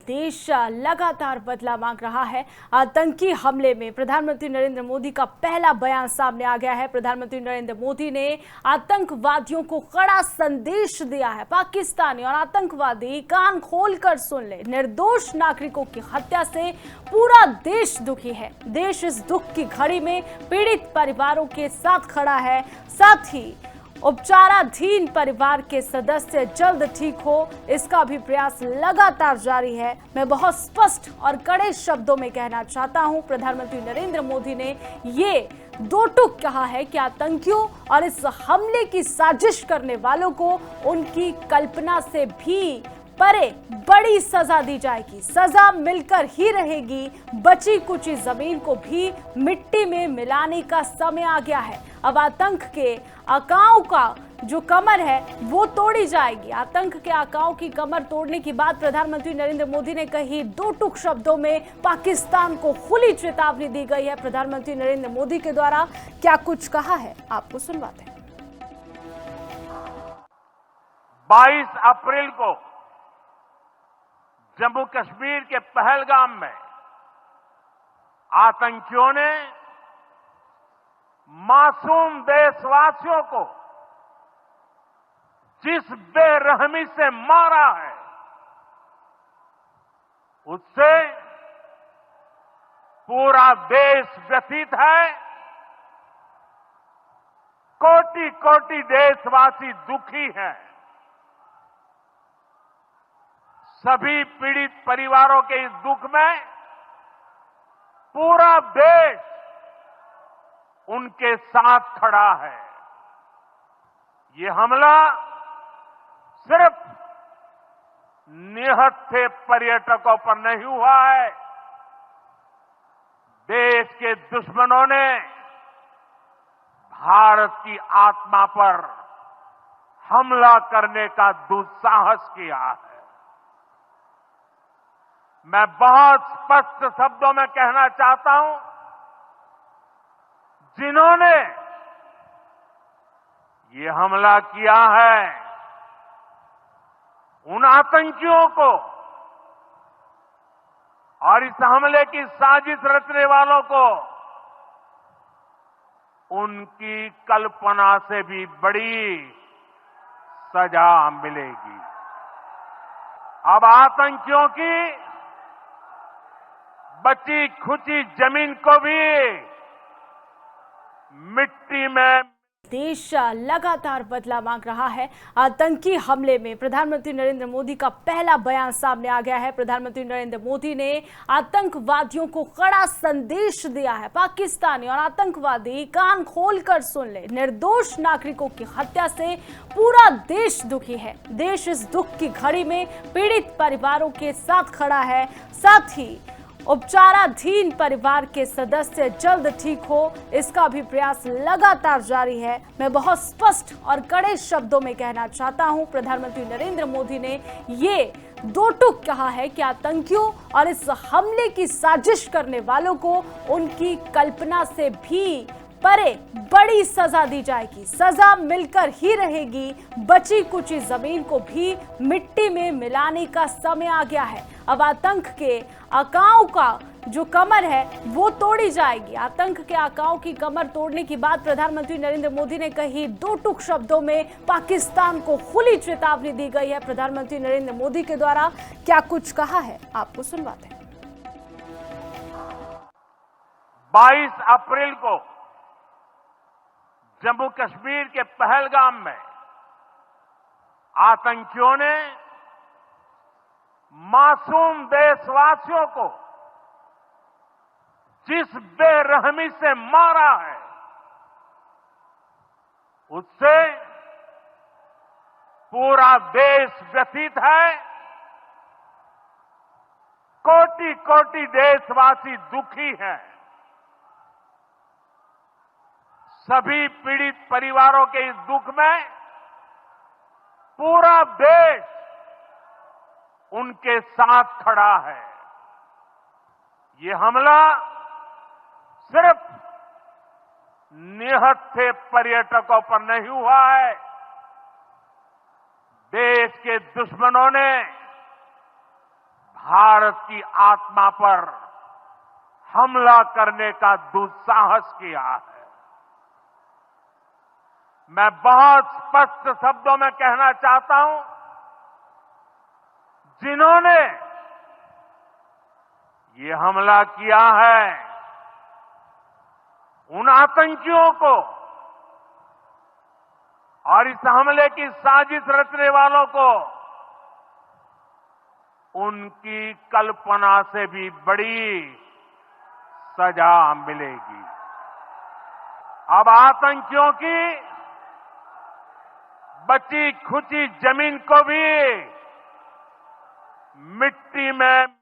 देश लगातार बदला मांग रहा है। आतंकी हमले में प्रधानमंत्री नरेंद्र मोदी का पहला बयान सामने आ गया है। प्रधानमंत्री नरेंद्र मोदी ने आतंकवादियों को कड़ा संदेश दिया है। पाकिस्तानी और आतंकवादी कान खोलकर सुन ले, निर्दोष नागरिकों की हत्या से पूरा देश दुखी है। देश इस दुख की घड़ी में पीड़ित परिवारों के साथ खड़ा है। साथ ही उपचाराधीन परिवार के सदस्य जल्द ठीक हो, इसका भी प्रयास लगातार जारी है। मैं बहुत स्पष्ट और कड़े शब्दों में कहना चाहता हूं, प्रधानमंत्री नरेंद्र मोदी ने ये दो टूक कहा है कि आतंकियों और इस हमले की साजिश करने वालों को उनकी कल्पना से भी परे बड़ी सजा दी जाएगी। सजा मिलकर ही रहेगी। बची कुची जमीन को भी मिट्टी में मिलाने का समय आ गया है। अब आतंक के आकाओं का जो कमर है वो तोड़ी जाएगी। आतंक के आकाओं की कमर तोड़ने की बात प्रधानमंत्री नरेंद्र मोदी ने कही। दो टूक शब्दों में पाकिस्तान को खुली चेतावनी दी गई है। प्रधानमंत्री नरेंद्र मोदी के द्वारा क्या कुछ कहा है, आपको सुनवाते हैं। 22 अप्रैल को जम्मू कश्मीर के पहलगाम में आतंकियों ने मासूम देशवासियों को जिस बेरहमी से मारा है, उससे पूरा देश व्यथित है। कोटि कोटि देशवासी दुखी हैं। सभी पीड़ित परिवारों के इस दुख में पूरा देश उनके साथ खड़ा है। ये हमला सिर्फ निहत्थे पर्यटकों पर नहीं हुआ है। देश के दुश्मनों ने भारत की आत्मा पर हमला करने का दुस्साहस किया है। मैं बहुत स्पष्ट शब्दों में कहना चाहता हूं, जिन्होंने ये हमला किया है, उन आतंकियों को और इस हमले की साजिश रचने वालों को उनकी कल्पना से भी बड़ी सजा मिलेगी। अब आतंकियों की बची खुची जमीन को भी मिट्टी में। देश लगातार बदला मांग रहा है। आतंकी हमले में प्रधानमंत्री नरेंद्र मोदी का पहला बयान सामने आ गया है। प्रधानमंत्री नरेंद्र मोदी ने आतंकवादियों को कड़ा संदेश दिया है। पाकिस्तानी और आतंकवादी कान खोलकर सुन ले, निर्दोष नागरिकों की हत्या से पूरा देश दुखी है। देश इस दुख की घड़ी में पीड़ित परिवारों के साथ खड़ा है। साथ ही उपचाराधीन परिवार के सदस्य जल्द ठीक हो, इसका भी प्रयास लगातार जारी है। मैं बहुत स्पष्ट और कड़े शब्दों में कहना चाहता हूं, प्रधानमंत्री नरेंद्र मोदी ने ये दो टूक कहा है कि आतंकियों और इस हमले की साजिश करने वालों को उनकी कल्पना से भी परे बड़ी सजा दी जाएगी। सजा मिलकर ही रहेगी। बची कुची जमीन को भी मिट्टी में मिलाने का समय आ गया है। अब आतंक के आकाओं का जो कमर है वो तोड़ी जाएगी। आतंक के आकाओं की कमर तोड़ने की बात प्रधानमंत्री नरेंद्र मोदी ने कही। दो टूक शब्दों में पाकिस्तान को खुली चेतावनी दी गई है। प्रधानमंत्री नरेंद्र मोदी के द्वारा क्या कुछ कहा है, आपको सुनवाते हैं। 22 अप्रैल को जम्मू कश्मीर के पहलगाम में आतंकियों ने मासूम देशवासियों को जिस बेरहमी से मारा है, उससे पूरा देश व्यथित है। कोटि कोटि देशवासी दुखी हैं। सभी पीड़ित परिवारों के इस दुख में पूरा देश उनके साथ खड़ा है। ये हमला सिर्फ निहत्थे पर्यटकों पर नहीं हुआ है। देश के दुश्मनों ने भारत की आत्मा पर हमला करने का दुस्साहस किया है। मैं बहुत स्पष्ट शब्दों में कहना चाहता हूं, जिन्होंने ये हमला किया है, उन आतंकियों को और इस हमले की साजिश रचने वालों को उनकी कल्पना से भी बड़ी सजा मिलेगी। अब आतंकियों की बची खुची जमीन को भी मिट्टी में